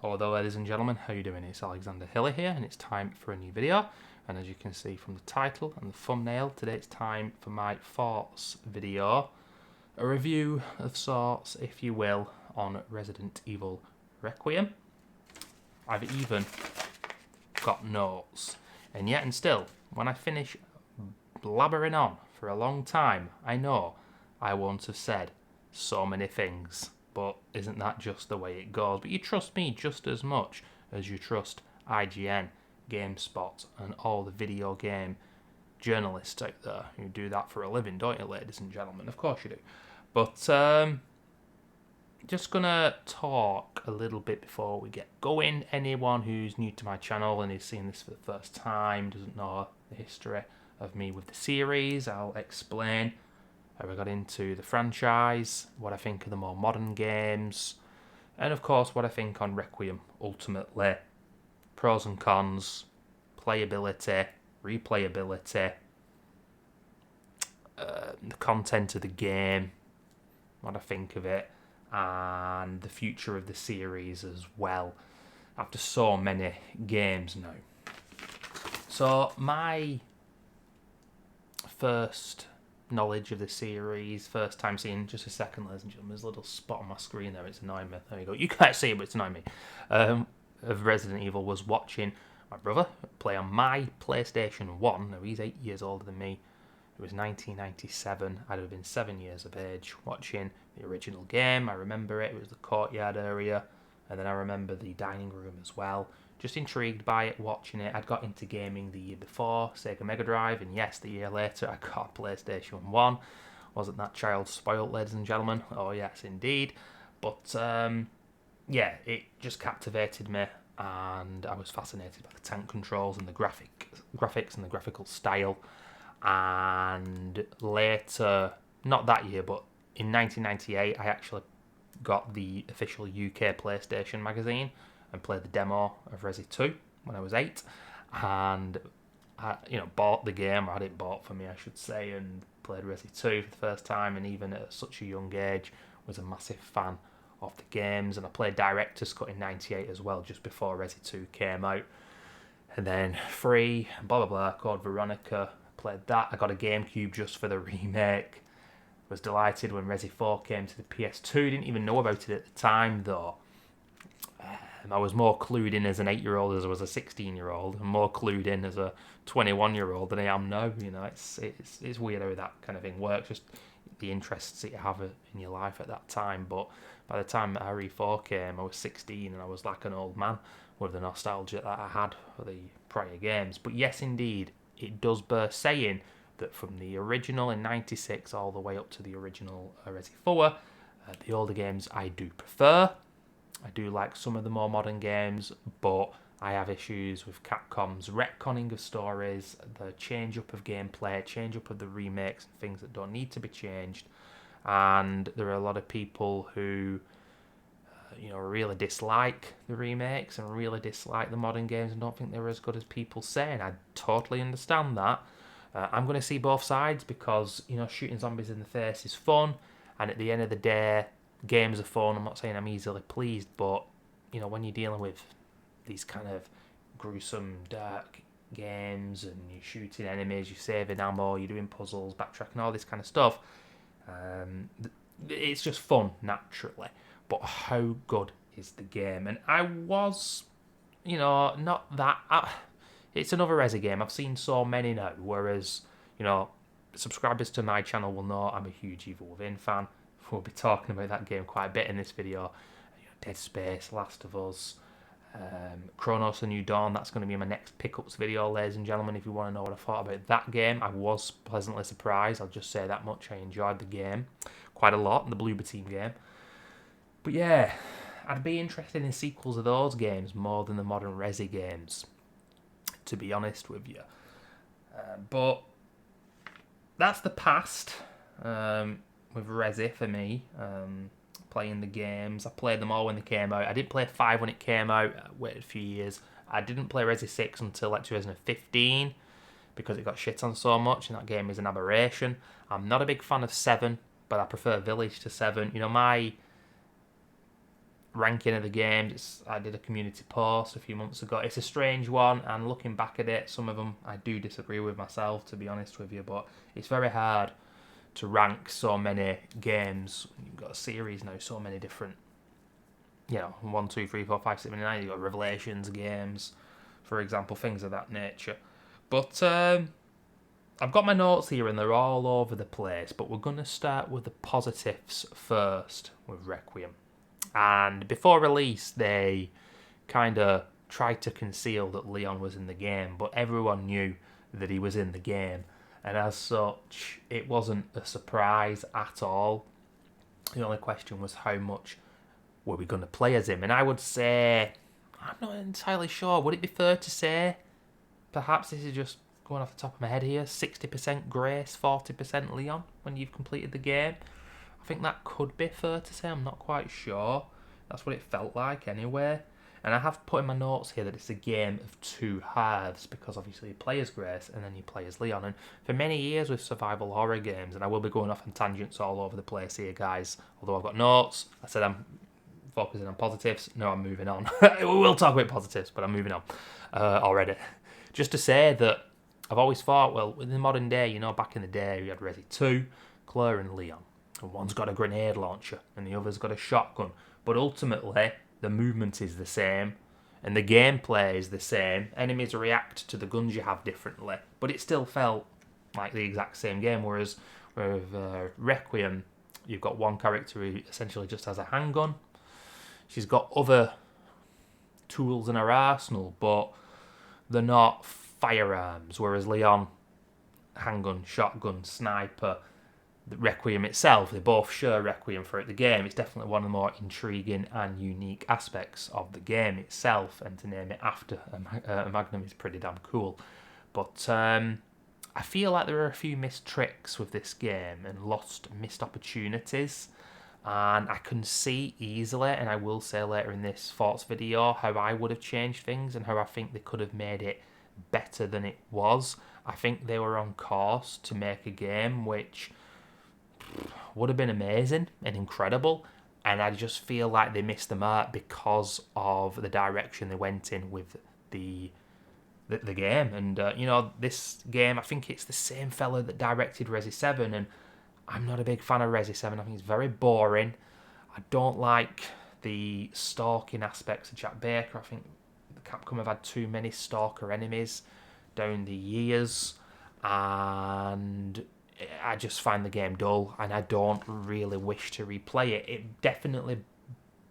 Hello ladies and gentlemen, how you doing? It's Alexander Hilly here and it's time for a new video, and as you can see from the title and the thumbnail, today it's time for my thoughts video, a review of sorts if you will on Resident Evil Requiem. I've even got notes, and yet and still when I finish blabbering on for a long time, I know I won't have said so many things. But isn't that just the way it goes? But you trust me just as much as you trust IGN, GameSpot, and all the video game journalists out there who do that for a living, don't you, ladies and gentlemen? Of course you do. But just gonna talk a little bit before we get going. Anyone who's new to my channel and is seeing this for the first time, doesn't know the history of me with the series, I'll explain how I got into the franchise, what I think of the more modern games, and of course what I think on Requiem ultimately. Pros and cons, playability, replayability, the content of the game, what I think of it, and the future of the series as well, after so many games now. So my first knowledge of the series, first time seeing, just a second ladies and gentlemen, there's a little spot on my screen there, it's annoying me, there you go, you can't see it but it's annoying me, of Resident Evil was watching my brother play on my PlayStation 1, now he's 8 years older than me, it was 1997, I'd have been 7 years of age, watching the original game. I remember it was the courtyard area, and then I remember the dining room as well. Just intrigued by it, watching it. I'd got into gaming the year before, Sega Mega Drive, and yes, the year later I got a PlayStation 1. Wasn't that child spoilt, ladies and gentlemen? Oh yes, indeed. But yeah, it just captivated me, and I was fascinated by the tank controls and the graphics and the graphical style. And later, not that year, but in 1998, I actually got the official UK PlayStation magazine and played the demo of Resi 2 when I was 8, and I, bought the game, or had it bought for me, I should say, and played Resi 2 for the first time, and even at such a young age, was a massive fan of the games, and I played Director's Cut in 98 as well, just before Resi 2 came out, and then 3, blah blah blah, Code Veronica, played that, I got a GameCube just for the remake, was delighted when Resi 4 came to the PS2, didn't even know about it at the time though. I was more clued in as an 8-year-old as I was a 16-year-old, and more clued in as a 21-year-old than I am now. It's weird how that kind of thing works, just the interests that you have in your life at that time. But by the time RE4 came, I was 16 and I was like an old man with the nostalgia that I had for the prior games. But yes, indeed, it does bear saying that from the original in 96 all the way up to the original Resi 4, the older games I do prefer. I do like some of the more modern games, but I have issues with Capcom's retconning of stories, the change up of gameplay, change up of the remakes and things that don't need to be changed. And there are a lot of people who really dislike the remakes and really dislike the modern games and don't think they're as good as people say, and I totally understand that. I'm going to see both sides because, shooting zombies in the face is fun, and at the end of the day, games are fun. I'm not saying I'm easily pleased, but, when you're dealing with these kind of gruesome, dark games, and you're shooting enemies, you're saving ammo, you're doing puzzles, backtracking, all this kind of stuff, it's just fun, naturally. But how good is the game? And I was, not that... it's another Resi game. I've seen so many now, whereas, subscribers to my channel will know I'm a huge Evil Within fan. We'll be talking about that game quite a bit in this video. Dead Space, Last of Us, Chronos: A New Dawn. That's going to be my next pickups video, ladies and gentlemen. If you want to know what I thought about that game, I was pleasantly surprised. I'll just say that much. I enjoyed the game quite a lot, the Bloober Team game. But yeah, I'd be interested in sequels of those games more than the modern Resi games, to be honest with you. But that's the past. With Resi for me, playing the games. I played them all when they came out. I didn't play 5 when it came out, I waited a few years. I didn't play Resi 6 until like 2015 because it got shit on so much and that game is an aberration. I'm not a big fan of 7, but I prefer Village to 7. My ranking of the games. I did a community post a few months ago. It's a strange one, and looking back at it, some of them I do disagree with myself, to be honest with you, but it's very hard to rank so many games. You've got a series now, so many different, 1, 2, 3, 4, 5, 6, 7, 8. You've got Revelations games, for example, things of that nature. But I've got my notes here and they're all over the place, but we're going to start with the positives first with Requiem. And before release, they kind of tried to conceal that Leon was in the game, but everyone knew that he was in the game. And as such, it wasn't a surprise at all. The only question was how much were we going to play as him? And I would say, I'm not entirely sure. Would it be fair to say, perhaps this is just going off the top of my head here, 60% Grace, 40% Leon when you've completed the game? I think that could be fair to say. I'm not quite sure. That's what it felt like anyway. And I have put in my notes here that it's a game of two halves, because obviously you play as Grace and then you play as Leon. And for many years with survival horror games, and I will be going off on tangents all over the place here, guys, although I've got notes, I said I'm focusing on positives. No, I'm moving on. We'll talk about positives, but I'm moving on already. Just to say that I've always thought, well, in the modern day, back in the day, we had Resi 2, Claire and Leon. And one's got a grenade launcher and the other's got a shotgun. But ultimately, the movement is the same and the gameplay is the same. Enemies react to the guns you have differently, but it still felt like the exact same game. Whereas with Requiem, you've got one character who essentially just has a handgun. She's got other tools in her arsenal, but they're not firearms. Whereas Leon, handgun, shotgun, sniper. The Requiem itself, they both share Requiem throughout the game. It's definitely one of the more intriguing and unique aspects of the game itself, and to name it after a Magnum is pretty damn cool. But I feel like there are a few missed tricks with this game and missed opportunities, and I can see easily, and I will say later in this thoughts video, how I would have changed things and how I think they could have made it better than it was. I think they were on course to make a game which would have been amazing and incredible, and I just feel like they missed the mark because of the direction they went in with the game. And this game, I think it's the same fella that directed Resi 7, and I'm not a big fan of Resi 7. I think it's very boring. I don't like the stalking aspects of Jack Baker. I think Capcom have had too many stalker enemies down the years, and I just find the game dull, and I don't really wish to replay it. It definitely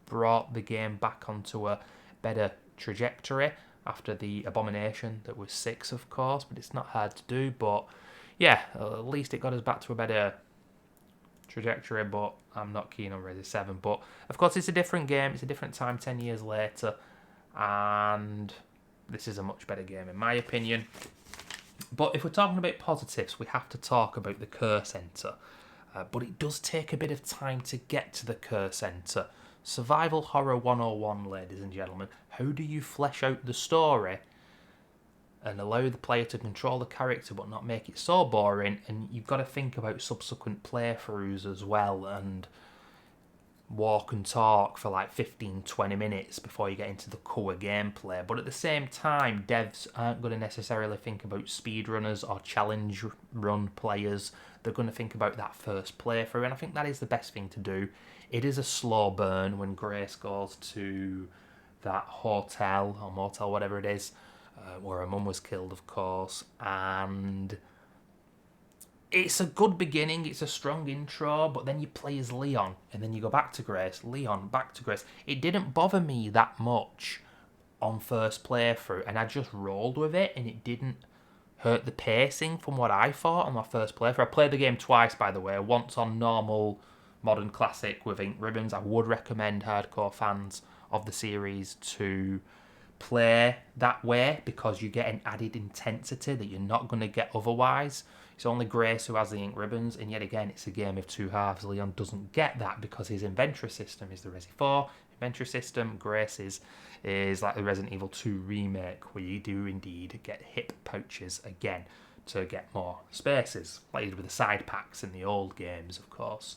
brought the game back onto a better trajectory after the abomination that was 6, of course, but it's not hard to do. But yeah, at least it got us back to a better trajectory, but I'm not keen on Resi 7. But of course, it's a different game, it's a different time 10 years later, and this is a much better game in my opinion. But if we're talking about positives, we have to talk about the Care Centre. But it does take a bit of time to get to the Care Centre. Survival Horror 101, ladies and gentlemen. How do you flesh out the story and allow the player to control the character but not make it so boring? And you've got to think about subsequent playthroughs as well, and walk and talk for like 15-20 minutes before you get into the core gameplay. But at the same time, devs aren't going to necessarily think about speedrunners or challenge run players. They're going to think about that first playthrough, and I think that is the best thing to do. It is a slow burn when Grace goes to that hotel or motel, whatever it is, where her mum was killed, of course, and it's a good beginning, it's a strong intro, but then you play as Leon, and then you go back to Grace, Leon, back to Grace. It didn't bother me that much on first playthrough, and I just rolled with it, and it didn't hurt the pacing from what I thought on my first playthrough. I played the game twice, by the way, once on normal Modern Classic with ink ribbons. I would recommend hardcore fans of the series to play that way, because you get an added intensity that you're not going to get otherwise. It's only Grace who has the ink ribbons, and yet again, it's a game of two halves. Leon doesn't get that because his inventory system is the Resi 4 inventory system. Grace is like the Resident Evil 2 remake, where you do indeed get hip pouches again to get more spaces, like you did with the side packs in the old games, of course.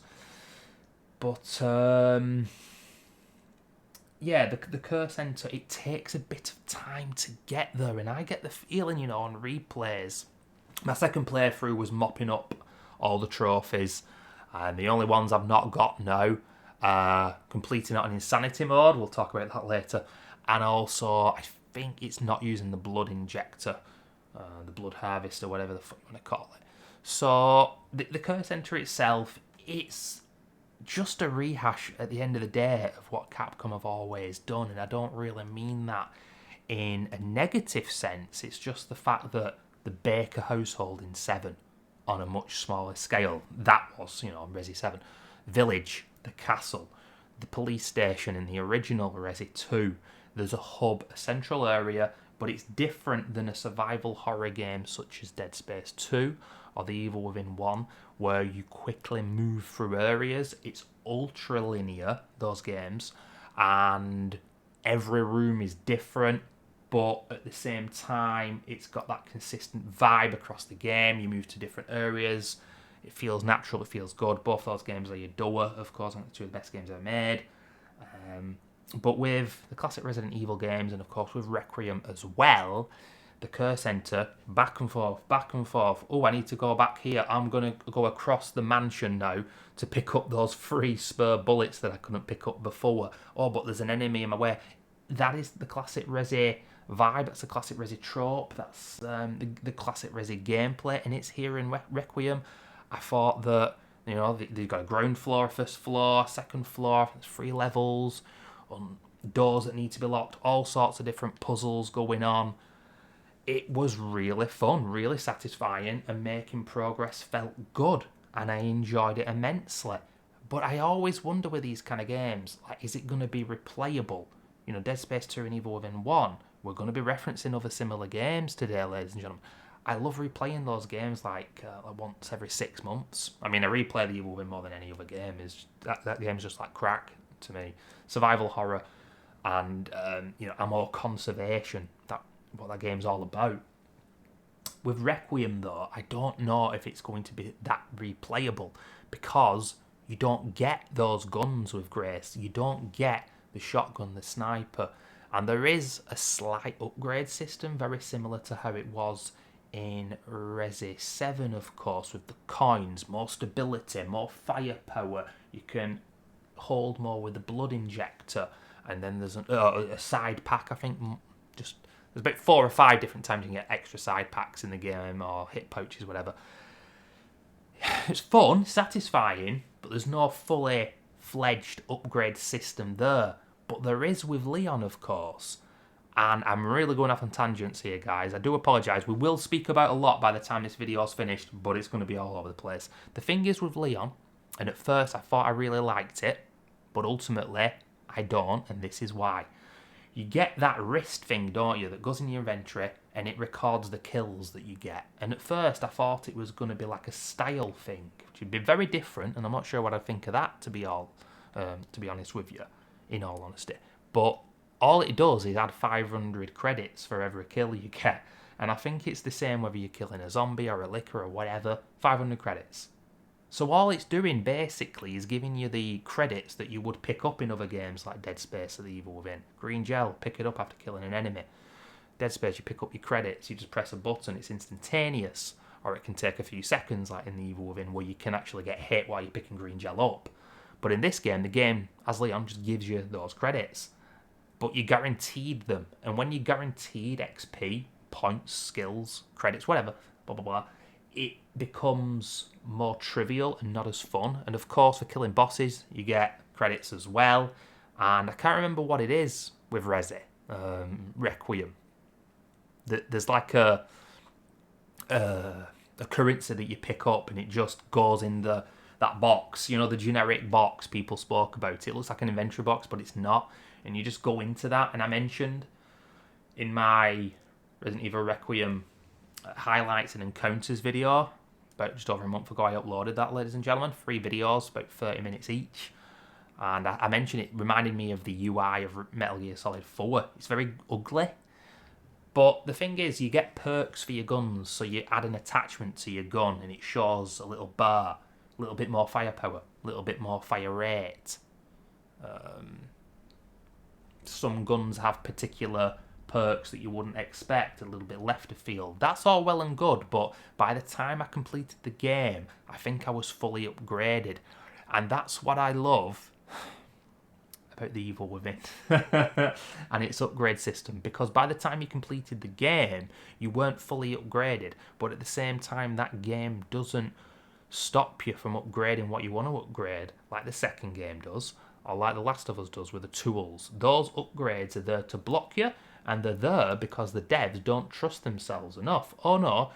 But yeah, the Curse Center, it takes a bit of time to get there, and I get the feeling, on replays. My second playthrough was mopping up all the trophies, and the only ones I've not got now are completing it on Insanity mode. We'll talk about that later. And also, I think it's not using the Blood Injector, the Blood Harvest, or whatever the fuck you want to call it. So, the Curse Center itself, it's just a rehash at the end of the day of what Capcom have always done, and I don't really mean that in a negative sense. It's just the fact that the Baker household in 7 on a much smaller scale, that was, Resi 7, Village, the castle, the police station in the original Resi 2, there's a hub, a central area, but it's different than a survival horror game such as Dead Space 2 or The Evil Within 1, where you quickly move through areas. It's ultra linear, those games, and every room is different, but at the same time, it's got that consistent vibe across the game. You move to different areas. It feels natural, it feels good. Both those games are your door, of course, I think two of the best games ever made. But with the classic Resident Evil games, and of course with Requiem as well, the Curse Center, back and forth, back and forth. Oh, I need to go back here. I'm going to go across the mansion now to pick up those 3 spare bullets that I couldn't pick up before. Oh, but there's an enemy in my way. That is the classic Resi vibe. That's the classic Resi trope. That's the classic Resi gameplay, and it's here in Requiem. I thought that, they've got a ground floor, first floor, second floor, there's 3 levels, doors that need to be locked, all sorts of different puzzles going on. It was really fun, really satisfying, and making progress felt good, and I enjoyed it immensely. But I always wonder with these kind of games, like, is it going to be replayable? Dead Space 2 and Evil Within 1, we're going to be referencing other similar games today, ladies and gentlemen. I love replaying those games like once every 6 months. I mean, I replay the Evil Within more than any other game. That game's just like crack to me. Survival horror and ammo conservation. That's what that game's all about. With Requiem, though, I don't know if it's going to be that replayable, because you don't get those guns with Grace. You don't get the shotgun, the sniper, and there is a slight upgrade system, very similar to how it was in Resi 7, of course, with the coins, more stability, more firepower. You can hold more with the Blood Injector, and then there's a side pack, I think. Just there's about 4 or 5 different times you can get extra side packs in the game, or hit pouches, whatever. It's fun, satisfying, but there's no fully fledged upgrade system there. But there is with Leon, of course. And I'm really going off on tangents here, guys. I do apologise. We will speak about a lot by the time this video's finished, but it's going to be all over the place. The thing is with Leon, and at first I thought I really liked it, but ultimately I don't, and this is why. You get that wrist thing, don't you, that goes in your inventory, and it records the kills that you get. And at first I thought it was going to be like a style thing, which would be very different, and I'm not sure what I'd think of that, to be honest with you, in all honesty. But all it does is add 500 credits for every kill you get. And I think it's the same whether you're killing a zombie or a licker or whatever, 500 credits. So all it's doing basically is giving you the credits that you would pick up in other games like Dead Space or The Evil Within. Green gel, pick it up after killing an enemy. Dead Space, you pick up your credits, you just press a button, it's instantaneous. Or it can take a few seconds like in The Evil Within, where you can actually get hit while you're picking green gel up. But in this game, the game, as Leon, just gives you those credits. But you're guaranteed them. And when you're guaranteed XP, points, skills, credits, whatever, blah, blah, blah, it becomes more trivial and not as fun. And of course, for killing bosses, you get credits as well. And I can't remember what it is with Resi, Requiem. There's like a currency that you pick up, and it just goes in that box, the generic box people spoke about. It looks like an inventory box, but it's not. And you just go into that. And I mentioned in my Resident Evil Requiem highlights and encounters video, about just over a month ago, I uploaded that, ladies and gentlemen. 3 videos, about 30 minutes each. And I mentioned it reminded me of the UI of Metal Gear Solid 4. It's very ugly. But the thing is, you get perks for your guns. So you add an attachment to your gun, and it shows a little bar, a little bit more firepower, a little bit more fire rate. some guns have particular perks that you wouldn't expect, a little bit left of field. That's all well and good, but by the time I completed the game, I think I was fully upgraded. And that's what I love about the Evil Within and its upgrade system, because by the time you completed the game, you weren't fully upgraded, but at the same time, that game doesn't stop you from upgrading what you want to upgrade, like the second game does, or like The Last of Us does with the tools. Those upgrades are there to block you, and they're there because the devs don't trust themselves enough. Oh no,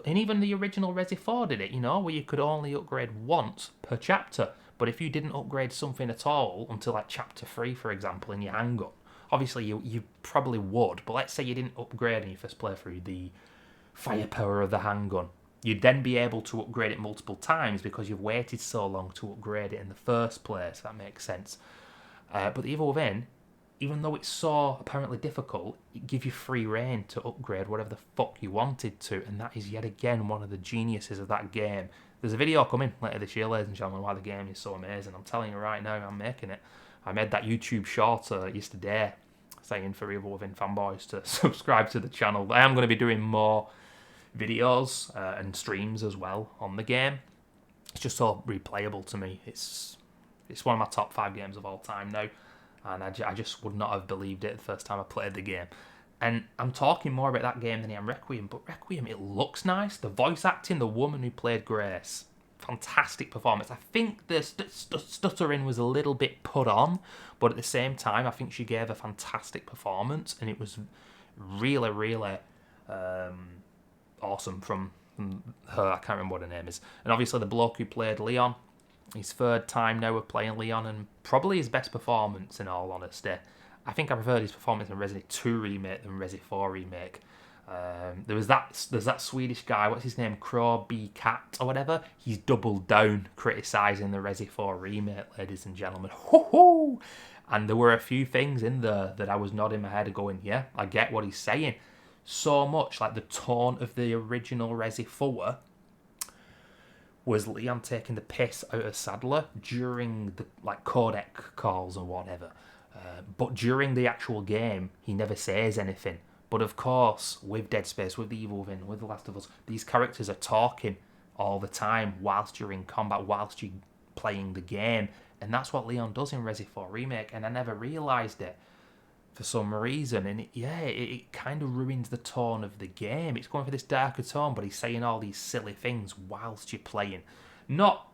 and even the original Resi 4 did it, where you could only upgrade once per chapter. But if you didn't upgrade something at all until like chapter 3, for example, in your handgun, obviously you probably would, but let's say you didn't upgrade in your first playthrough the firepower of the handgun, you'd then be able to upgrade it multiple times because you've waited so long to upgrade it in the first place. That makes sense. But the Evil Within, even though it's so apparently difficult, it gives you free reign to upgrade whatever the fuck you wanted to, and that is yet again one of the geniuses of that game. There's a video coming later this year, ladies and gentlemen, why the game is so amazing. I'm telling you right now, I'm making it. I made that YouTube short yesterday saying for Evil Within fanboys to subscribe to the channel. I am going to be doing more videos and streams as well on the game. It's just so replayable to me. It's one of my top 5 games of all time now, and I just would not have believed it the first time I played the game. And I'm talking more about that game than I am Requiem, but Requiem, it looks nice. The voice acting, the woman who played Grace, fantastic performance. I think the stuttering was a little bit put on, but at the same time, I think she gave a fantastic performance, and it was really, really awesome from her. I can't remember what her name is. And obviously the bloke who played Leon, his third time now of playing Leon, and probably his best performance in all honesty. I think I preferred his performance in Resident 2 Remake than Resi 4 Remake. There's that Swedish guy, what's his name, Crow B Cat or whatever. He's doubled down criticising the Resi 4 Remake, ladies and gentlemen. Ho-ho! And there were a few things in there that I was nodding my head going, yeah, I get what he's saying. So much like the tone of the original Resi 4 was Leon taking the piss out of Sadler during the codec calls or whatever. But during the actual game, he never says anything. But of course, with Dead Space, with the Evil Within, with The Last of Us, these characters are talking all the time whilst you're in combat, whilst you're playing the game. And that's what Leon does in Resi 4 Remake, and I never realised it for some reason. And it kind of ruins the tone of the game. It's going for this darker tone, but he's saying all these silly things whilst you're playing. Not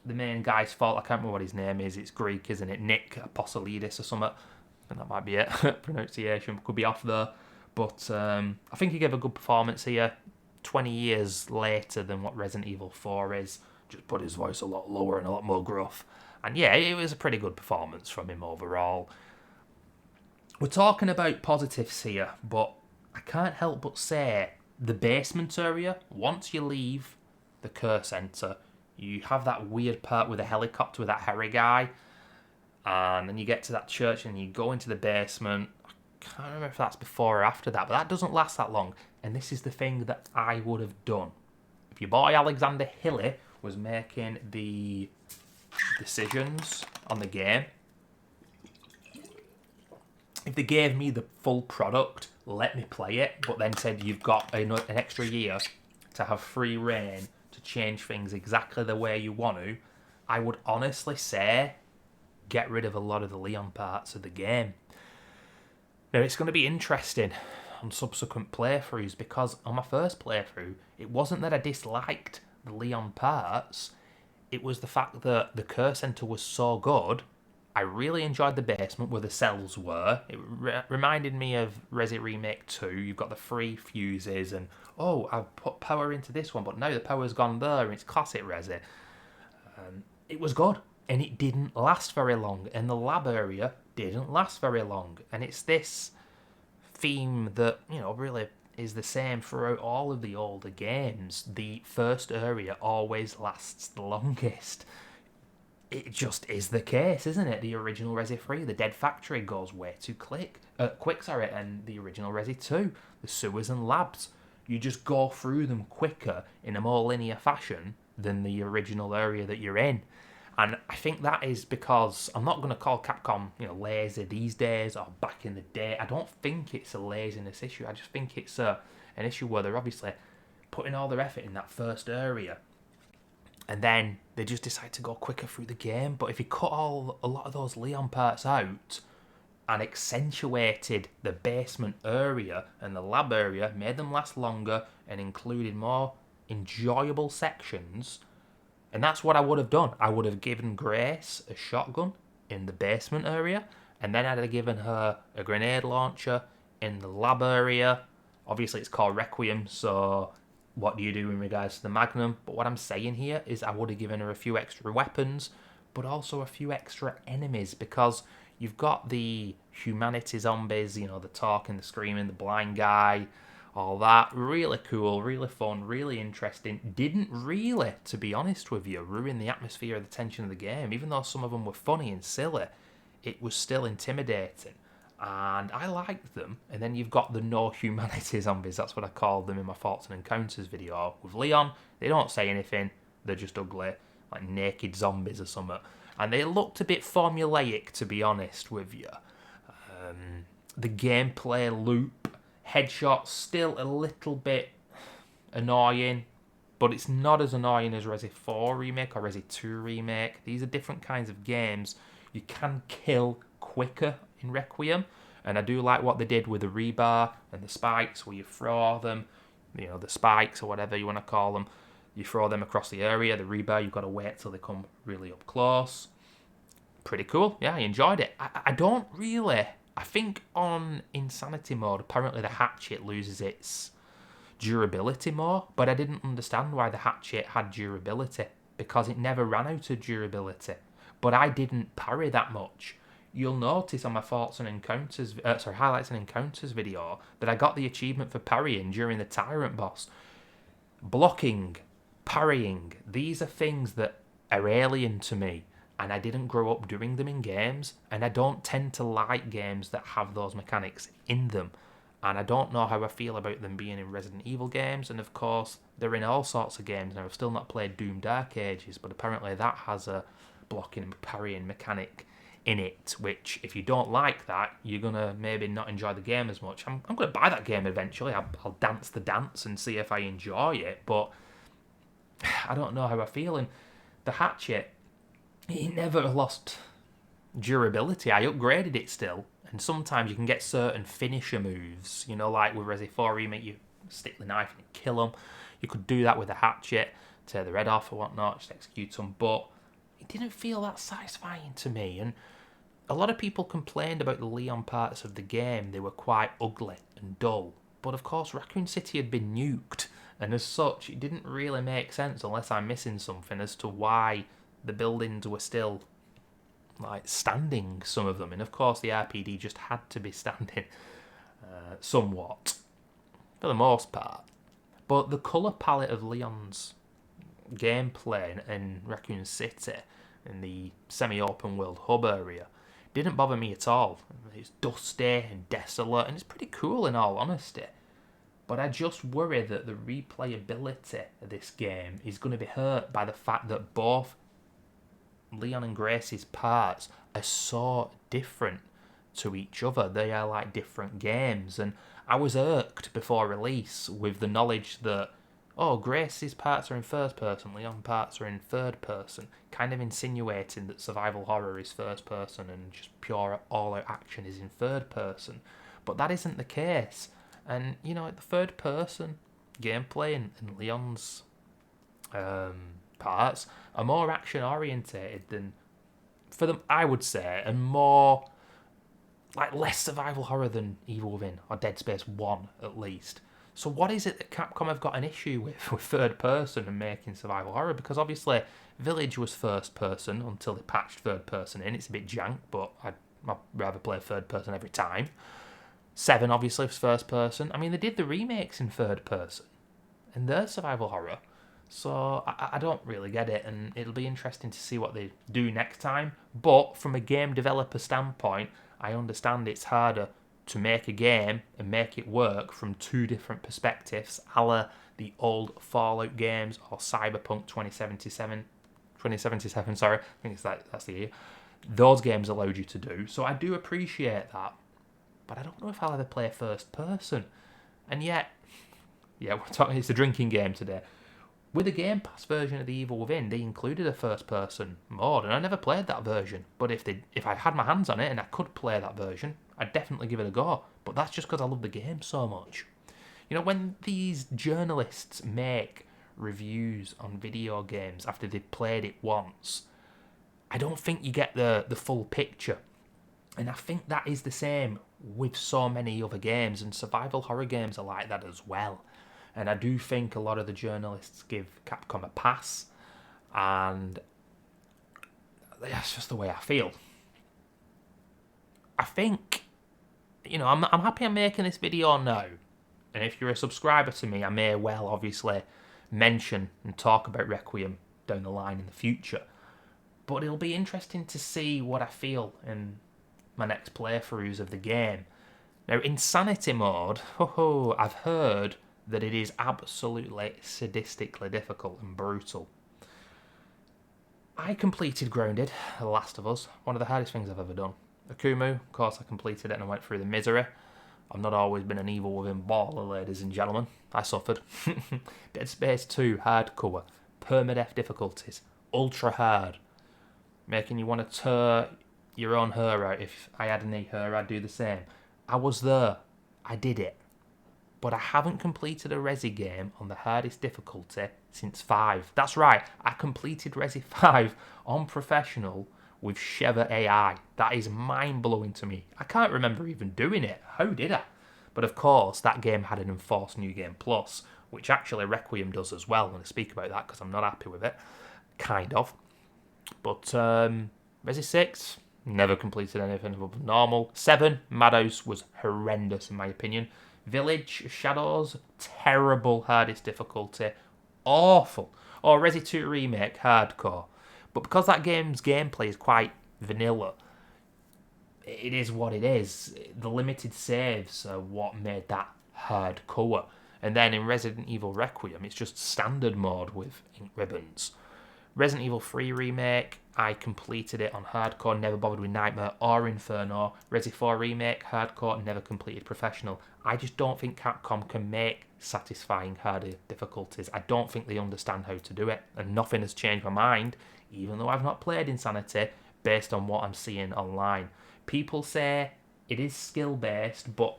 the main guy's fault. I can't remember what his name is. It's Greek, isn't it? Nick Apostolidis or something. I think that might be it. Pronunciation could be off there. But I think he gave a good performance here. 20 years later than what Resident Evil 4 is. Just put his voice a lot lower and a lot more gruff. And yeah, it was a pretty good performance from him overall. We're talking about positives here, but I can't help but say the basement area, once you leave the Care Centre, you have that weird part with a helicopter with that Harry guy, and then you get to that church and you go into the basement. I can't remember if that's before or after that, but that doesn't last that long. And this is the thing that I would have done. If your boy Alexander Hilly was making the decisions on the game, if they gave me the full product, let me play it, but then said you've got an extra year to have free reign to change things exactly the way you want to, I would honestly say get rid of a lot of the Leon parts of the game. Now, it's going to be interesting on subsequent playthroughs, because on my first playthrough, it wasn't that I disliked the Leon parts, it was the fact that the Care Centre was so good. I really enjoyed the basement where the cells were. It reminded me of Resi Remake 2. You've got the free fuses and, oh, I've put power into this one, but now the power's gone there and it's classic Resi. It was good, and it didn't last very long, and the lab area didn't last very long. And it's this theme that, really is the same throughout all of the older games. The first area always lasts the longest. It just is the case, isn't it? The original Resi 3, the Dead Factory, goes way too quick, and the original Resi 2, the sewers and labs, you just go through them quicker in a more linear fashion than the original area that you're in. And I think that is because I'm not going to call Capcom, lazy these days or back in the day. I don't think it's a laziness issue. I just think it's an issue where they're obviously putting all their effort in that first area, and then they just decide to go quicker through the game. But if you cut a lot of those Leon parts out and accentuated the basement area and the lab area, made them last longer and included more enjoyable sections, and that's what I would have done. I would have given Grace a shotgun in the basement area, and then I'd have given her a grenade launcher in the lab area. Obviously, it's called Requiem, so what do you do in regards to the Magnum? But what I'm saying here is I would have given her a few extra weapons, but also a few extra enemies, because you've got the humanity zombies, the talking, the screaming, the blind guy, all that. Really cool, really fun, really interesting. Didn't really, to be honest with you, ruin the atmosphere or the tension of the game. Even though some of them were funny and silly, it was still intimidating. And I liked them. And then you've got the no humanity zombies. That's what I called them in my Thoughts and Encounters video. With Leon, they don't say anything. They're just ugly, like naked zombies or something. And they looked a bit formulaic, to be honest with you. The gameplay loop, headshots, still a little bit annoying, but it's not as annoying as Resi 4 Remake or Resi 2 Remake. These are different kinds of games. You can kill quicker in Requiem, and I do like what they did with the rebar and the spikes, where you throw them, the spikes or whatever you want to call them, you throw them across the area. The rebar, you've got to wait till they come really up close. Pretty cool. Yeah, I enjoyed it. I don't really... I think on Insanity mode, apparently the hatchet loses its durability more, but I didn't understand why the hatchet had durability, because it never ran out of durability. But I didn't parry that much. You'll notice on my Thoughts and Encounters, Highlights and Encounters video, that I got the achievement for parrying during the Tyrant boss. Blocking, parrying, these are things that are alien to me, and I didn't grow up doing them in games, and I don't tend to like games that have those mechanics in them, and I don't know how I feel about them being in Resident Evil games, and of course, they're in all sorts of games. Now, I've still not played Doom Dark Ages, but apparently that has a blocking and parrying mechanic in it, which, if you don't like that, you're going to maybe not enjoy the game as much. I'm going to buy that game eventually. I'll dance the dance and see if I enjoy it, but I don't know how I feel. And the hatchet, it never lost durability. I upgraded it still, and sometimes you can get certain finisher moves, like with Resi 4 Remake, you stick the knife and kill them. You could do that with a hatchet, tear the head off or whatnot, just execute them, but it didn't feel that satisfying to me. And a lot of people complained about the Leon parts of the game. They were quite ugly and dull, but of course Raccoon City had been nuked, and as such it didn't really make sense, unless I'm missing something, as to why the buildings were still standing, some of them. And of course the RPD just had to be standing somewhat for the most part. But the colour palette of Leon's gameplay in Raccoon City, in the semi-open world hub area, didn't bother me at all. It's dusty and desolate, and it's pretty cool in all honesty. But I just worry that the replayability of this game is going to be hurt by the fact that both Leon and Grace's parts are so different to each other. They are like different games, and I was irked before release with the knowledge that, Grace's parts are in first person, Leon's parts are in third person, kind of insinuating that survival horror is first person and just pure all-out action is in third person. But that isn't the case. And, the third person gameplay in Leon's parts are more action orientated than, for them, I would say, and more less survival horror than Evil Within or Dead Space 1 at least. So what is it that Capcom have got an issue with third person and making survival horror? Because obviously Village was first person until they patched third person in. It's a bit jank, but I'd rather play third person every time. 7 obviously was first person. I mean, they did the remakes in third person, and they're survival horror. So I don't really get it, and it'll be interesting to see what they do next time. But from a game developer standpoint, I understand it's harder to make a game and make it work from two different perspectives, a la the old Fallout games or Cyberpunk 2077, 2077, sorry. I think that's the year. Those games allowed you to do. So I do appreciate that. But I don't know if I'll ever play first person. And yet, yeah, we're talking, it's a drinking game today. With the Game Pass version of The Evil Within, they included a first-person mode, and I never played that version. But if I had my hands on it and I could play that version, I'd definitely give it a go. But that's just because I love the game so much. You know, when these journalists make reviews on video games after they've played it once, I don't think you get the full picture. And I think that is the same with so many other games, and survival horror games are like that as well. And I do think a lot of the journalists give Capcom a pass, and that's just the way I feel. I think, you know, I'm happy I'm making this video now. And if you're a subscriber to me, I may well obviously mention and talk about Requiem down the line in the future. But it'll be interesting to see what I feel in my next playthroughs of the game. Now, Insanity mode, I've heard that it is absolutely sadistically difficult and brutal. I completed Grounded, The Last of Us, one of the hardest things I've ever done. Akumu, of course I completed it and I went through the misery. I've not always been an Evil Within baller, ladies and gentlemen. I suffered. Dead Space 2, hardcore, permadeath difficulties, ultra hard, making you want to tear your own hair out. If I had any hair, I'd do the same. I was there. I did it. But I haven't completed a Resi game on the hardest difficulty since 5. That's right, I completed Resi 5 on Professional with Sheva AI. That is mind-blowing to me. I can't remember even doing it. How did I? But of course, that game had an enforced New Game Plus, which actually Requiem does as well. I'm going to speak about that because I'm not happy with it. Kind of. But Resi 6, never completed anything above normal. 7, Madhouse was horrendous in my opinion. Village of Shadows, terrible hardest difficulty. Awful. Or Resi 2 Remake, hardcore. But because that game's gameplay is quite vanilla, it is what it is. The limited saves are what made that hardcore. And then in Resident Evil Requiem, it's just standard mode with ink ribbons. Resident Evil 3 Remake, I completed it on hardcore, never bothered with Nightmare or Inferno. Resi 4 Remake, hardcore, never completed Professional. I just don't think Capcom can make satisfying harder difficulties. I don't think they understand how to do it, and nothing has changed my mind, even though I've not played Insanity, based on what I'm seeing online. People say it is skill-based, but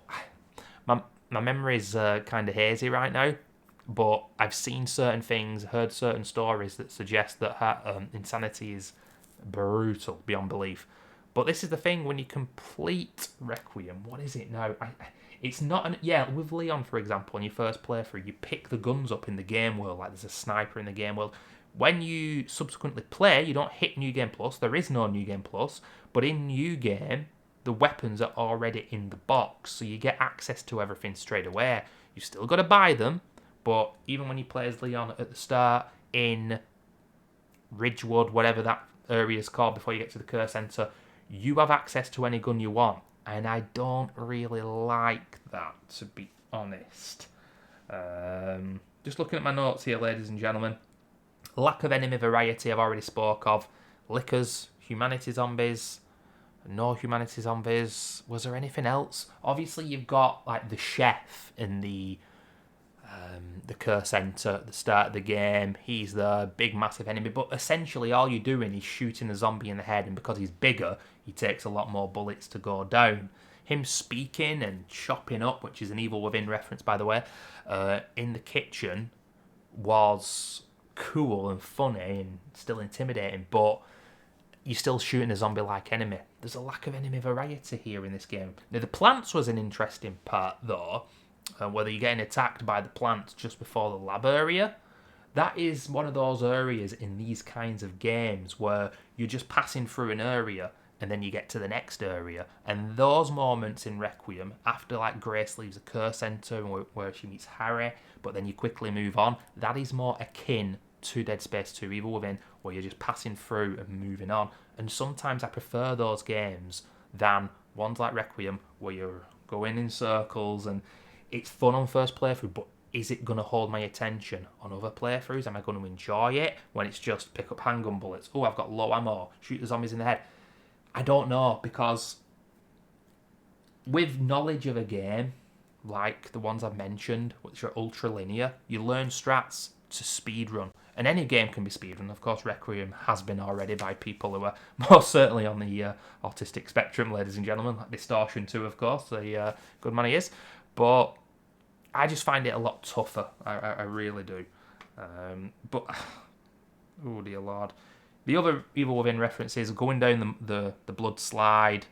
my memory is kind of hazy right now. But I've seen certain things, heard certain stories that suggest that Insanity is brutal beyond belief. But this is the thing, when you complete Requiem, what is it now? It's not with Leon, for example, in your first playthrough, you pick the guns up in the game world, like there's a sniper in the game world. When you subsequently play, you don't hit New Game Plus, there is no New Game Plus, but in New Game, the weapons are already in the box, so you get access to everything straight away. You've still got to buy them, but even when you play as Leon at the start in Ridgewood, whatever that area is called before you get to the Care Centre, you have access to any gun you want. And I don't really like that, to be honest. Just looking at my notes here, ladies and gentlemen. Lack of enemy variety, I've already spoke of. Lickers, humanity zombies, no humanity zombies. Was there anything else? Obviously, you've got like the chef in the Care Centre at the start of the game. He's the big massive enemy, but essentially all you're doing is shooting a zombie in the head, and because he's bigger, he takes a lot more bullets to go down. Him speaking and chopping up, which is an Evil Within reference by the way, in the kitchen was cool and funny and still intimidating, but you're still shooting a zombie-like enemy. There's a lack of enemy variety here in this game. Now the plants was an interesting part though. Whether you're getting attacked by the plants just before the lab area. That is one of those areas in these kinds of games where you're just passing through an area and then you get to the next area. And those moments in Requiem, after like Grace leaves the Care Centre where she meets Harry, but then you quickly move on, that is more akin to Dead Space 2 Evil Within, where you're just passing through and moving on. And sometimes I prefer those games than ones like Requiem, where you're going in circles and it's fun on first playthrough, but is it going to hold my attention on other playthroughs? Am I going to enjoy it when it's just pick up handgun bullets? Oh, I've got low ammo, shoot the zombies in the head. I don't know, because with knowledge of a game, like the ones I've mentioned, which are ultra linear, you learn strats to speedrun. And any game can be speedrun. Of course, Requiem has been already by people who are most certainly on the autistic spectrum, ladies and gentlemen. Like Distortion too, of course, the good man he is. But I just find it a lot tougher. I really do. But, oh dear lord. The other Evil Within references, going down the blood slide,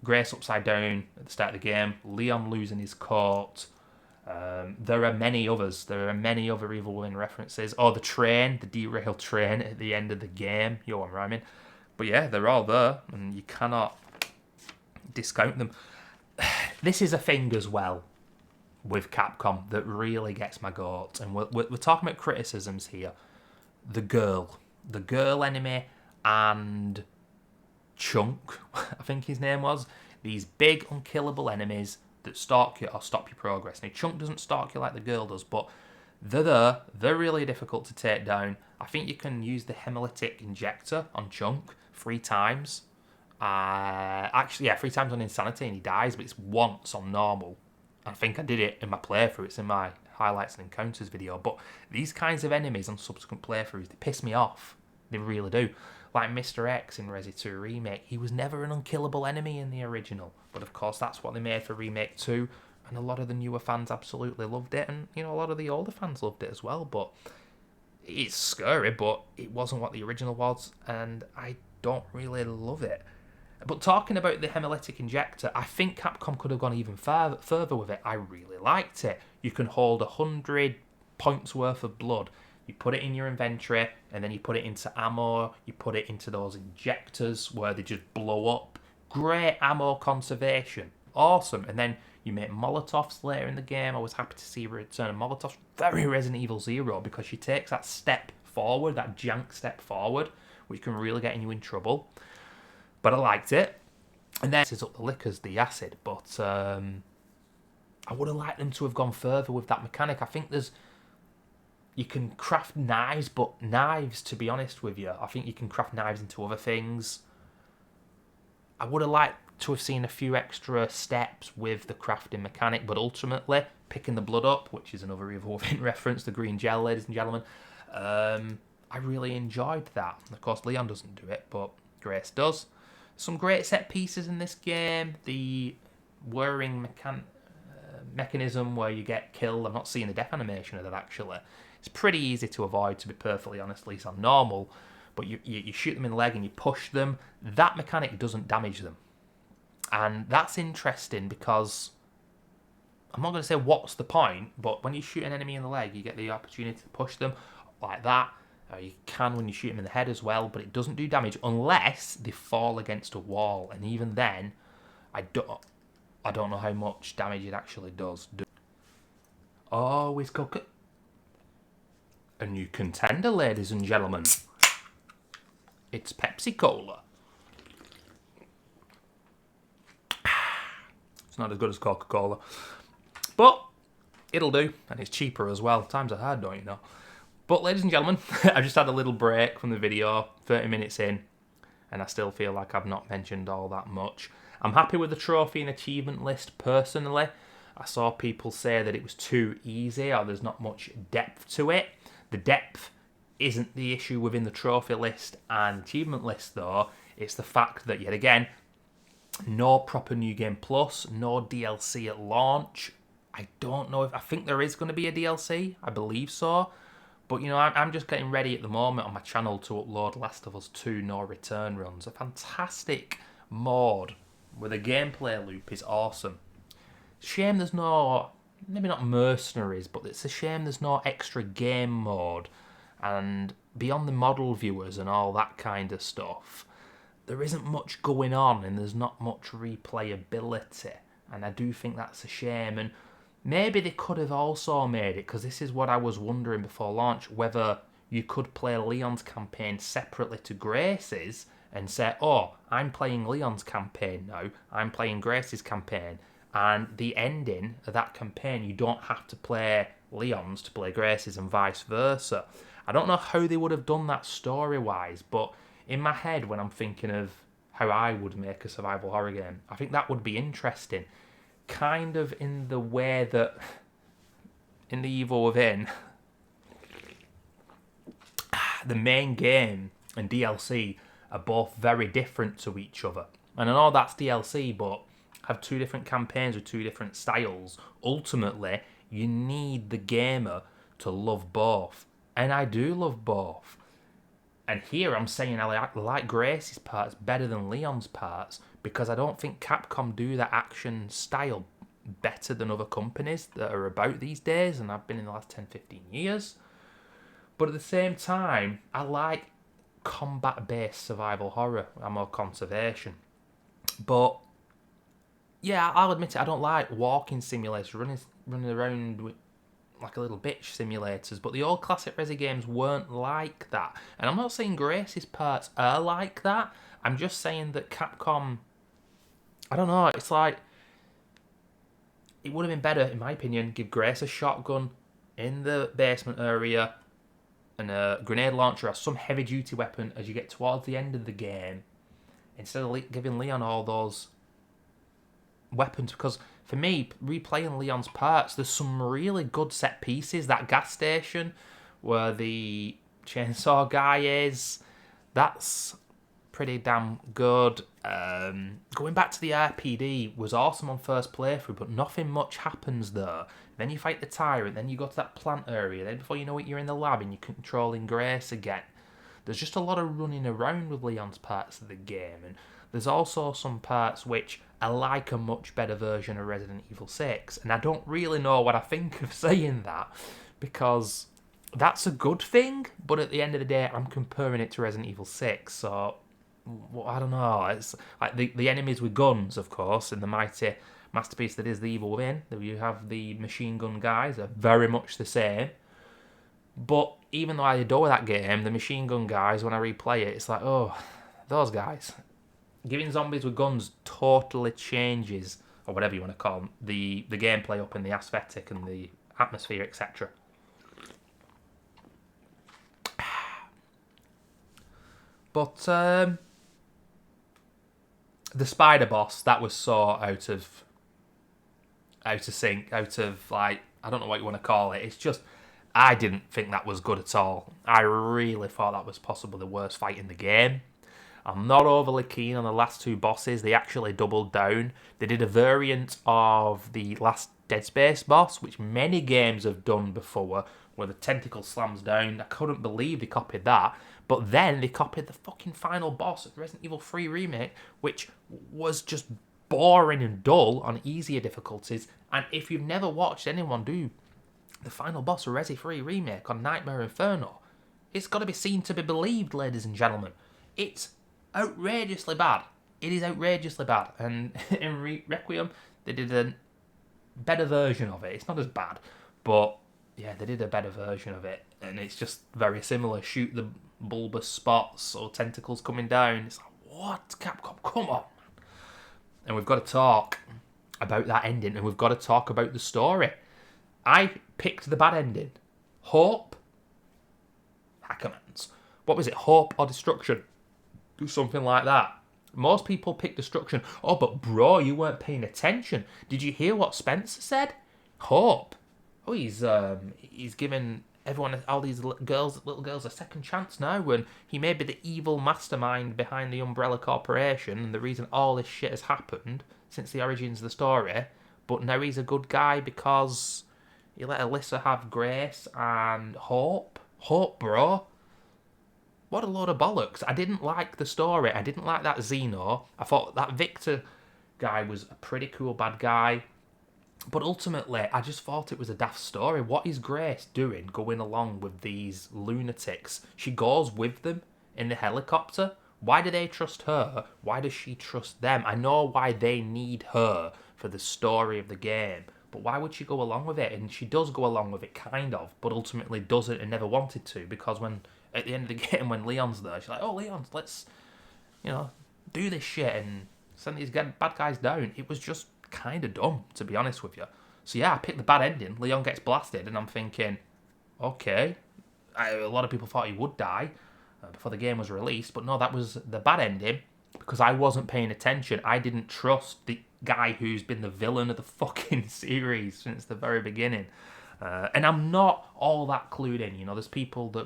Grace upside down at the start of the game, Leon losing his coat. There are many others. There are many other Evil Within references. Or the train, the derailed train at the end of the game. Yo, I'm rhyming. But yeah, they're all there, and you cannot discount them. This is a thing as well with Capcom that really gets my goat. And we're talking about criticisms here. The girl enemy and Chunk, I think his name was. These big, unkillable enemies that stalk you or stop your progress. Now, Chunk doesn't stalk you like the girl does, but they're there. They're really difficult to take down. I think you can use the hemolytic injector on Chunk 3 times. Actually, yeah, 3 times on Insanity and he dies, but it's once on normal. I think I did it in my playthrough. It's in my highlights and encounters video. But these kinds of enemies on subsequent playthroughs, they piss me off. They really do. Like Mr. X in Resi 2 Remake, he was never an unkillable enemy in the original. But of course, that's what they made for Remake 2. And a lot of the newer fans absolutely loved it. And, you know, a lot of the older fans loved it as well. But it's scary, but it wasn't what the original was. And I don't really love it. But talking about the hemolytic injector, I think Capcom could have gone even further with it. I really liked it. You can hold 100 points worth of blood. You put it in your inventory, and then you put it into ammo. You put it into those injectors where they just blow up. Great ammo conservation. Awesome. And then you make Molotovs later in the game. I was happy to see return of Molotovs. Very Resident Evil 0, because she takes that step forward, that jank step forward, which can really get you in trouble. But I liked it. And then it's up the liquors, the acid. But I would have liked them to have gone further with that mechanic. I think you can craft knives, but knives, to be honest with you, I think you can craft knives into other things. I would have liked to have seen a few extra steps with the crafting mechanic, but ultimately, picking the blood up, which is another Evil Within reference, the green gel, ladies and gentlemen, I really enjoyed that. Of course, Leon doesn't do it, but Grace does. Some great set pieces in this game. The whirring mechanism where you get killed. I'm not seeing the death animation of that, actually. It's pretty easy to avoid, to be perfectly honest, at least on normal. But you shoot them in the leg and you push them. That mechanic doesn't damage them. And that's interesting because I'm not going to say what's the point, but when you shoot an enemy in the leg, you get the opportunity to push them like that. You can when you shoot them in the head as well, but it doesn't do damage unless they fall against a wall. And even then, I don't know how much damage it actually does. Always cook it. A new contender, ladies and gentlemen. It's Pepsi Cola. It's not as good as Coca-Cola, but it'll do, and it's cheaper as well. Times are hard, don't you know? But ladies and gentlemen, I just had a little break from the video, 30 minutes in, and I still feel like I've not mentioned all that much. I'm happy with the trophy and achievement list personally. I saw people say that it was too easy or there's not much depth to it. The depth isn't the issue within the trophy list and achievement list though. It's the fact that, yet again, no proper New Game Plus, no DLC at launch. I don't know I think there is going to be a DLC. I believe so. But, you know, I'm just getting ready at the moment on my channel to upload Last of Us 2 No Return runs. A fantastic mod where the gameplay loop is awesome. Shame there's no, maybe not mercenaries, but it's a shame there's no extra game mode. And beyond the model viewers and all that kind of stuff, there isn't much going on and there's not much replayability. And I do think that's a shame. And maybe they could have also made it, because this is what I was wondering before launch, whether you could play Leon's campaign separately to Grace's and say, oh, I'm playing Leon's campaign now, I'm playing Grace's campaign, And the ending of that campaign, you don't have to play Leon's to play Grace's and vice versa. I don't know how they would have done that story-wise, but in my head, when I'm thinking of how I would make a survival horror game, I think that would be interesting. Kind of in the way that in The Evil Within, the main game and DLC are both very different to each other. And I know that's DLC, but have two different campaigns with two different styles. Ultimately, you need the gamer to love both. And I do love both. And here I'm saying I like Grace's parts better than Leon's parts because I don't think Capcom do that action style better than other companies that are about these days, and I've been in the last 10-15 years. But at the same time, I like combat-based survival horror and more conservation. But yeah, I'll admit it, I don't like walking simulators, running around with like a little bitch simulators, but the old classic Resi games weren't like that. And I'm not saying Grace's parts are like that, I'm just saying that Capcom, I don't know, it's like, it would have been better, in my opinion, give Grace a shotgun in the basement area and a grenade launcher or some heavy-duty weapon as you get towards the end of the game, instead of giving Leon all those weapons. Because for me, replaying Leon's parts, there's some really good set pieces. That gas station where the chainsaw guy is, that's pretty damn good. Going back to the RPD was awesome on first playthrough, but nothing much happens there. Then you fight the tyrant, then you go to that plant area, then before you know it you're in the lab and you're controlling Grace again. There's just a lot of running around with Leon's parts of the game, and there's also some parts which are like a much better version of Resident Evil 6, and I don't really know what I think of saying that, because that's a good thing, but at the end of the day, I'm comparing it to Resident Evil 6, so well, I don't know. It's like the enemies with guns, of course, in the mighty masterpiece that is The Evil Within. You have the machine gun guys, are very much the same. But even though I adore that game, the machine gun guys, when I replay it, it's like, oh, those guys. Giving zombies with guns totally changes, or whatever you want to call them, the gameplay up in the aesthetic and the atmosphere, etc. But the spider boss, that was so out of sync, like, I don't know what you want to call it. It's just, I didn't think that was good at all. I really thought that was possibly the worst fight in the game. I'm not overly keen on the last two bosses. They actually doubled down. They did a variant of the last Dead Space boss, which many games have done before, where the tentacle slams down. I couldn't believe they copied that. But then they copied the fucking final boss of Resident Evil 3 Remake, which was just boring and dull on easier difficulties. And if you've never watched anyone do the final boss of Resi 3 Remake on Nightmare Inferno, it's got to be seen to be believed, ladies and gentlemen. It's outrageously bad. It is outrageously bad. And in Requiem, they did a better version of it. It's not as bad, but yeah, they did a better version of it. And it's just very similar. Shoot the bulbous spots or tentacles coming down. It's like, what? Capcom, come on, man. And we've got to talk about that ending, and we've got to talk about the story. I picked the bad ending. Hope. Hackermans. What was it? Hope or destruction? Do something like that. Most people pick destruction. Oh, but bro, you weren't paying attention. Did you hear what Spencer said? Hope. Oh, he's given everyone, all these little girls, a second chance now, when he may be the evil mastermind behind the Umbrella Corporation and the reason all this shit has happened since the origins of the story. But now he's a good guy because he let Alyssa have Grace and Hope. Hope, bro. What a load of bollocks. I didn't like the story. I didn't like that Xeno. I thought that Victor guy was a pretty cool bad guy. But ultimately, I just thought it was a daft story. What is Grace doing going along with these lunatics? She goes with them in the helicopter. Why do they trust her? Why does she trust them? I know why they need her for the story of the game. But why would she go along with it? And she does go along with it, kind of, but ultimately doesn't and never wanted to, because when at the end of the game, when Leon's there, she's like, oh, Leon, let's, do this shit and send these bad guys down. It was just kind of dumb, to be honest with you. So yeah, I picked the bad ending. Leon gets blasted, and I'm thinking, okay. A lot of people thought he would die before the game was released, but no, that was the bad ending because I wasn't paying attention. I didn't trust the guy who's been the villain of the fucking series since the very beginning. And I'm not all that clued in. You know, there's people that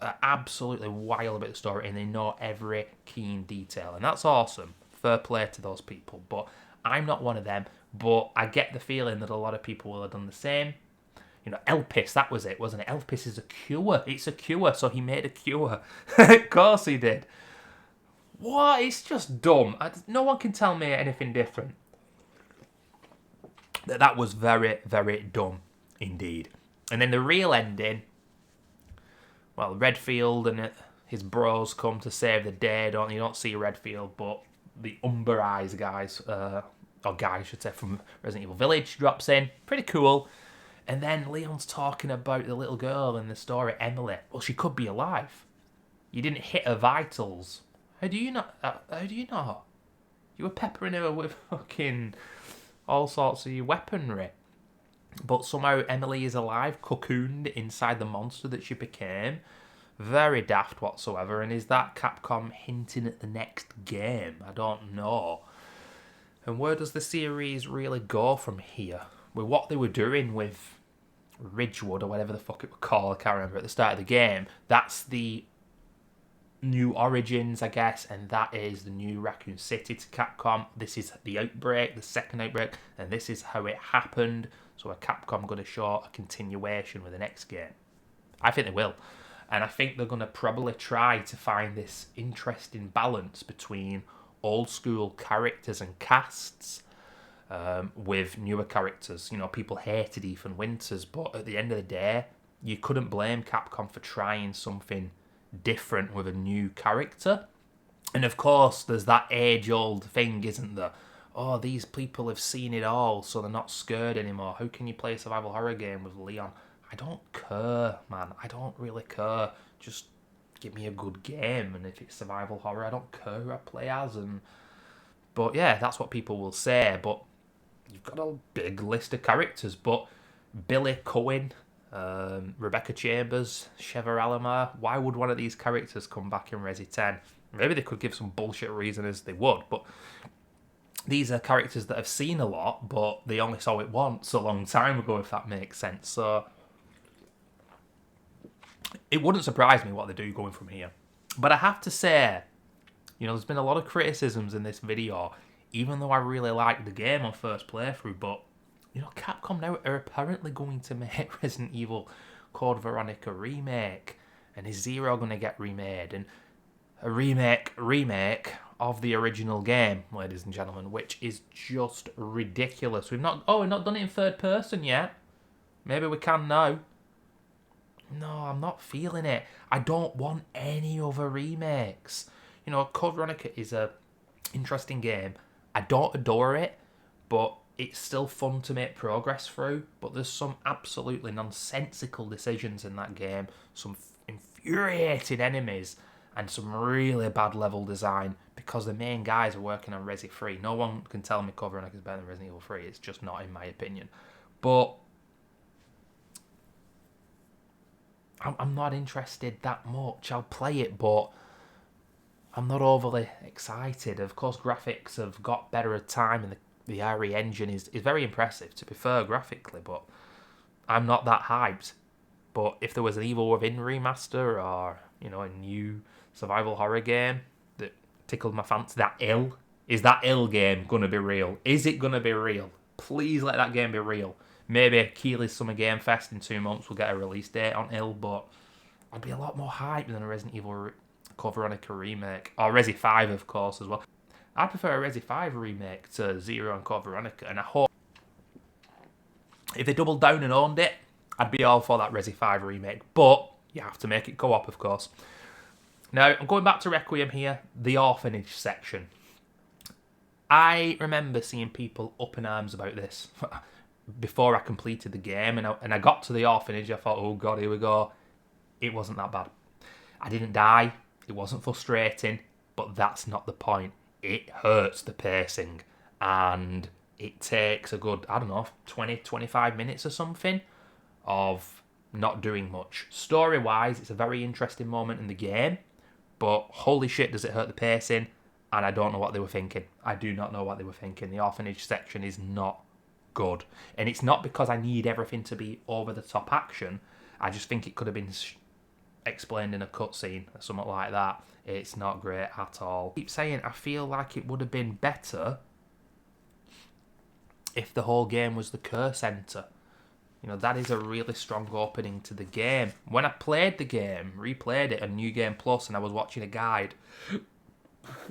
are absolutely wild about the story and they know every keen detail, and that's awesome. Fair play to those people, but I'm not one of them. But I get the feeling that a lot of people will have done the same. You know, Elpis, that was it, wasn't it? Elpis is a cure. It's a cure, so he made a cure. Of course he did. What? It's just dumb. No one can tell me anything different. That was very, very dumb indeed. And then the real ending, well, Redfield and his bros come to save the day, don't you? Don't see Redfield, but the Umber Eyes guys, or guy, I should say, from Resident Evil Village drops in. Pretty cool. And then Leon's talking about the little girl in the story, Emily. Well, she could be alive. You didn't hit her vitals. How do you not? How do you know? You were peppering her with fucking all sorts of your weaponry. But somehow Emily is alive, cocooned inside the monster that she became. Very daft whatsoever. And is that Capcom hinting at the next game? I don't know. And where does the series really go from here? With what they were doing with Ridgewood, or whatever the fuck it was called, I can't remember, at the start of the game, that's the new Origins, I guess, and that is the new Raccoon City to Capcom. This is the outbreak, the second outbreak, and this is how it happened. So are Capcom going to show a continuation with the next game? I think they will. And I think they're going to probably try to find this interesting balance between old school characters and casts, with newer characters. You know, people hated Ethan Winters, but at the end of the day, you couldn't blame Capcom for trying something different with a new character. And of course, there's that age-old thing, isn't there? Oh, these people have seen it all, so they're not scared anymore. How can you play a survival horror game with Leon? I don't care, man. I don't really care. Just give me a good game, and if it's survival horror, I don't care who I play as. But yeah, that's what people will say. But you've got a big list of characters. But Billy Cohen, Rebecca Chambers, Sheva Alomar, why would one of these characters come back in Resi 10? Maybe they could give some bullshit reason as they would, but these are characters that have seen a lot, but they only saw it once a long time ago, if that makes sense. So it wouldn't surprise me what they do going from here. But I have to say, you know, there's been a lot of criticisms in this video, even though I really liked the game on first playthrough, but, you know, Capcom now are apparently going to make Resident Evil Code Veronica remake, and is Zero going to get remade? And a remake of the original game, ladies and gentlemen, which is just ridiculous. We've not done it in third person yet. Maybe we can now. No, I'm not feeling it. I don't want any other remakes. You know, Code Veronica is a interesting game. I don't adore it, but it's still fun to make progress through. But there's some absolutely nonsensical decisions in that game, some infuriating enemies, and some really bad level design because the main guys are working on Resi 3. No one can tell me Code Veronica is better than Resident Evil 3. It's just not, in my opinion. But I'm not interested that much. I'll play it, but I'm not overly excited. Of course, graphics have got better at time, and the RE engine is very impressive, to be fair, graphically, but I'm not that hyped. But if there was an Evil Within remaster, or, you know, a new survival horror game that tickled my fancy, is that ill game going to be real? Is it going to be real? Please let that game be real. Maybe Keighley's Summer Game Fest in 2 months will get a release date on ill, but I'd be a lot more hyped than a Resident Evil Code Veronica remake, or Resi 5, of course, as well. I prefer a Resi 5 remake to Zero and Code Veronica, and I hope if they doubled down and owned it, I'd be all for that Resi 5 remake, but you have to make it co-op, of course. Now, I'm going back to Requiem here, the orphanage section. I remember seeing people up in arms about this before I completed the game, and I got to the orphanage. I thought, oh god, here we go. It wasn't that bad. I didn't die. It wasn't frustrating, but that's not the point. It hurts the pacing, and it takes a good, I don't know, 20, 25 minutes or something of not doing much. Story-wise, it's a very interesting moment in the game, but holy shit, does it hurt the pacing, and I don't know what they were thinking. I do not know what they were thinking. The orphanage section is not good. And it's not because I need everything to be over-the-top action. I just think it could have been explained in a cutscene or something like that. It's not great at all. I keep saying I feel like it would have been better if the whole game was the Curse Center. You know, that is a really strong opening to the game. When I played the game, replayed it on New Game Plus, and I was watching a guide,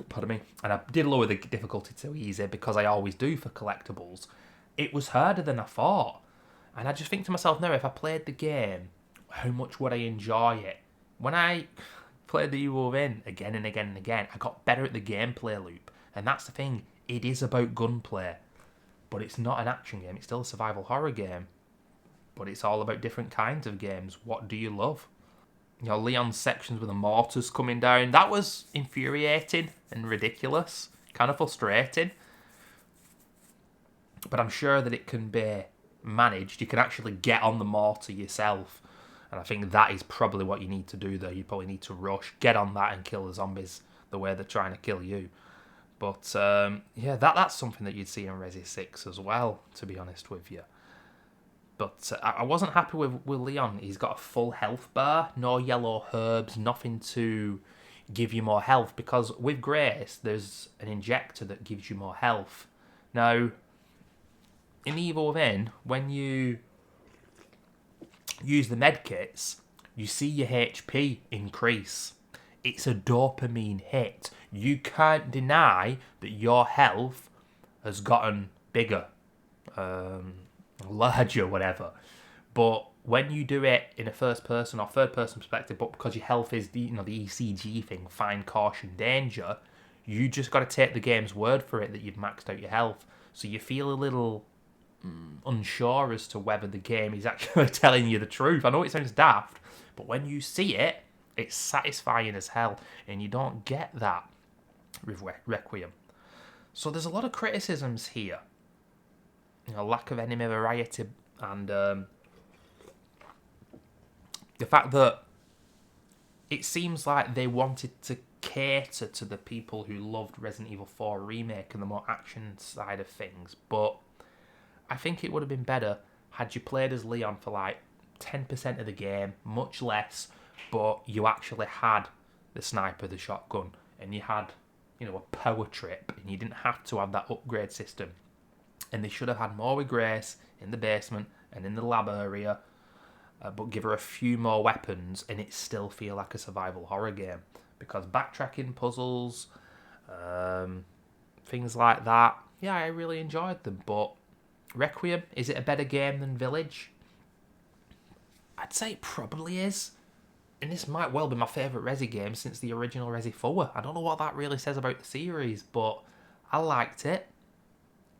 pardon me, and I did lower the difficulty to easy because I always do for collectibles, it was harder than I thought. And I just think to myself, now, if I played the game, how much would I enjoy it? When I played the Evil Within again and again and again, I got better at the gameplay loop. And that's the thing, it is about gunplay. But it's not an action game, it's still a survival horror game. But it's all about different kinds of games. What do you love? You know, Leon's sections with the mortars coming down, that was infuriating and ridiculous. Kind of frustrating. But I'm sure that it can be managed. You can actually get on the mortar yourself. And I think that is probably what you need to do there. You probably need to rush, get on that and kill the zombies the way they're trying to kill you. But, yeah, that's something that you'd see in Resi 6 as well, to be honest with you. But I wasn't happy with Leon. He's got a full health bar, no yellow herbs, nothing to give you more health. Because with Grace, there's an injector that gives you more health. Now, in Evil Within, when you use the medkits, you see your HP increase. It's a dopamine hit. You can't deny that your health has gotten bigger. Larger, whatever. But when you do it in a first person or third person perspective, but because your health is the ECG thing, find caution danger, you just got to take the game's word for it that you've maxed out your health. So you feel a little unsure as to whether the game is actually telling you the truth. I know it sounds daft, but when you see it, it's satisfying as hell, and you don't get that with Requiem. So there's a lot of criticisms here. You know, lack of enemy variety, and the fact that it seems like they wanted to cater to the people who loved Resident Evil 4 Remake and the more action side of things, but I think it would have been better had you played as Leon for like 10% of the game, much less, but you actually had the sniper, the shotgun, and you had, you know, a power trip, and you didn't have to have that upgrade system. And they should have had more with Grace in the basement and in the lab area, but give her a few more weapons and it still feel like a survival horror game. Because backtracking puzzles, things like that, yeah, I really enjoyed them. But Requiem, is it a better game than Village? I'd say it probably is. And this might well be my favourite Resi game since the original Resi 4. I don't know what that really says about the series, but I liked it.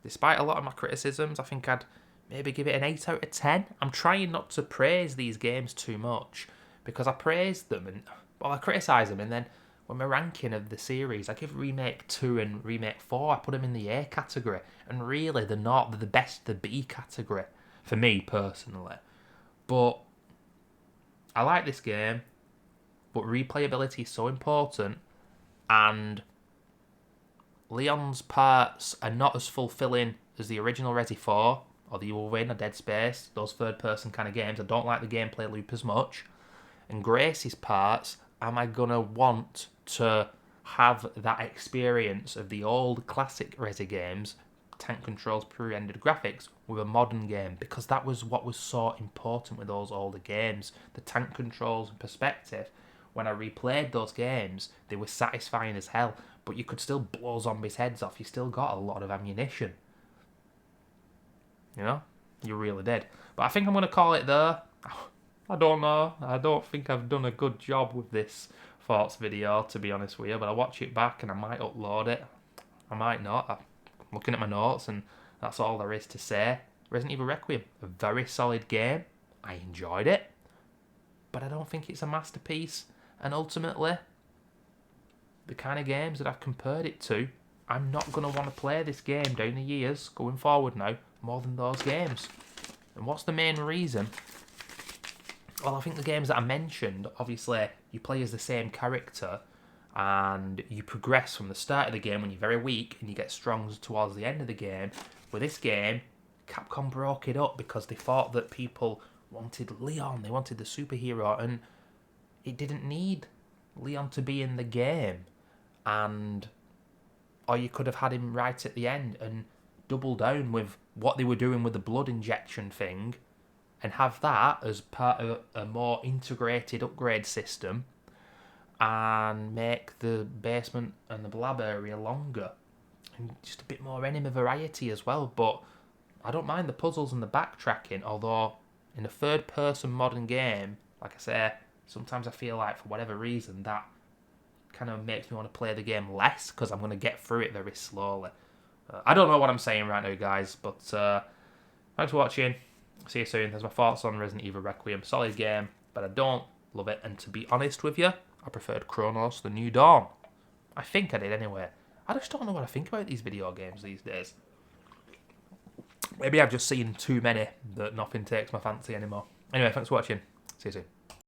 Despite a lot of my criticisms, I think I'd maybe give it an 8 out of 10. I'm trying not to praise these games too much, because I praise them and, well, I criticise them, and then when my ranking of the series, I give Remake 2 and Remake 4, I put them in the A category, and really they're not. They're the best, the B category, for me personally. But I like this game, but replayability is so important, and Leon's parts are not as fulfilling as the original Resi 4 or the Evil Within or Dead Space, those third-person kind of games. I don't like the gameplay loop as much. And Grace's parts, am I going to want to have that experience of the old classic Resi games, tank controls, pre-rendered graphics, with a modern game? Because that was what was so important with those older games. The tank controls and perspective, when I replayed those games, they were satisfying as hell. But you could still blow zombies' heads off. You still got a lot of ammunition. You know? You really did. But I think I'm going to call it there. I don't know. I don't think I've done a good job with this thoughts video, to be honest with you. But I'll watch it back and I might upload it. I might not. I'm looking at my notes and that's all there is to say. Resident Evil Requiem, a very solid game. I enjoyed it. But I don't think it's a masterpiece. And ultimately, the kind of games that I've compared it to, I'm not going to want to play this game down the years going forward now more than those games. And what's the main reason? Well, I think the games that I mentioned, obviously, you play as the same character and you progress from the start of the game when you're very weak and you get strong towards the end of the game. With this game, Capcom broke it up because they thought that people wanted Leon, they wanted the superhero, and it didn't need Leon to be in the game. Or you could have had him right at the end and double down with what they were doing with the blood injection thing and have that as part of a more integrated upgrade system and make the basement and the blab area longer and just a bit more enemy variety as well. But I don't mind the puzzles and the backtracking, although in a third person modern game, like I say, sometimes I feel like for whatever reason that kind of makes me want to play the game less because I'm going to get through it very slowly. I don't know what I'm saying right now, guys, but thanks for watching. See you soon. There's my thoughts on Resident Evil Requiem. Solid game, but I don't love it. And to be honest with you, I preferred Chronos The New Dawn. I think I did anyway. I just don't know what I think about these video games these days. Maybe I've just seen too many that nothing takes my fancy anymore. Anyway, thanks for watching. See you soon.